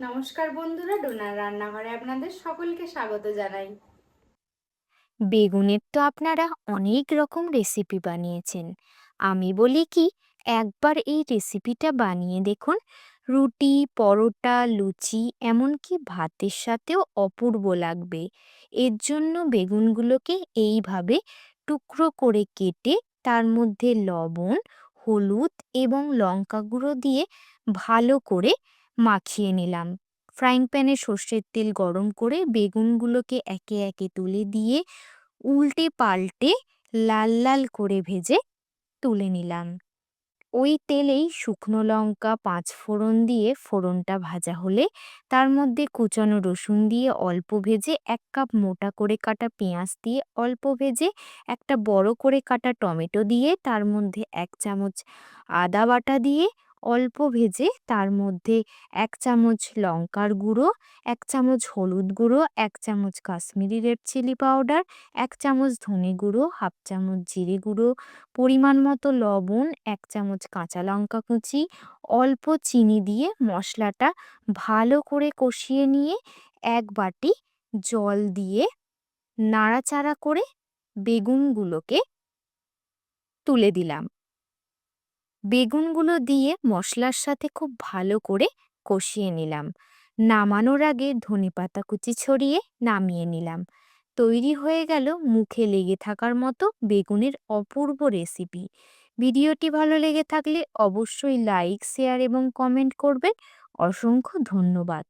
নমস্কার বন্ধুরা, ডোনার রান্নাঘরে আপনাদের সকলকে স্বাগত জানাই। বেগুনের তো আপনারা অনেক রকম রেসিপি বানিয়েছেন। আমি বলি কি, একবার এই রেসিপিটা বানিয়ে দেখুন। রুটি, পরোটা, লুচি, এমনকি ভাতের সাথেও অপূর্ব লাগবে। এর জন্য বেগুনগুলোকে এইভাবে টুকরো করে কেটে তার মধ্যে লবণ, হলুদ এবং লঙ্কা গুঁড়ো দিয়ে ভালো করে মাখিয়ে নিলাম। ফ্রাইং প্যানে সর্ষের তেল গরম করে বেগুনগুলোকে একে একে তুলে দিয়ে উল্টে পাল্টে লাল লাল করে ভেজে তুলে নিলাম। ওই তেলেই শুকনো লঙ্কা, পাঁচ ফোড়ন দিয়ে ফোড়নটা ভাজা হলে তার মধ্যে কুচানো রসুন দিয়ে অল্প ভেজে, 1 কাপ মোটা করে কাটা পেঁয়াজ দিয়ে অল্প ভেজে, একটা বড় করে কাটা টমেটো দিয়ে তার মধ্যে 1 চামচ আদা বাটা দিয়ে অল্প ভেজে তার মধ্যে 1 চামচ লঙ্কার গুঁড়ো, 1 চামচ হলুদ গুঁড়ো, 1 চামচ কাশ্মীরি রেড চিলি পাউডার, 1 চামচ ধনে গুঁড়ো, হাফ চামচ জিরে গুঁড়ো, পরিমাণ মতো লবণ, 1 চামচ কাঁচা লঙ্কা কুচি, অল্প চিনি দিয়ে মশলাটা ভালো করে কষিয়ে নিয়ে 1 বাটি জল দিয়ে নাড়াচাড়া করে বেগুনগুলোকে তুলে দিলাম। বেগুনগুলো দিয়ে মশলার সাথে খুব ভালো করে কষিয়ে নিলাম। নামানোর আগে ধনেপাতা কুচি ছড়িয়ে নামিয়ে নিলাম। তৈরি হয়ে গেল মুখে লেগে থাকার মতো বেগুনের অপূর্ব রেসিপি। ভিডিওটি ভালো লেগে থাকলে অবশ্যই লাইক, শেয়ার এবং কমেন্ট করবেন। অসংখ্য ধন্যবাদ।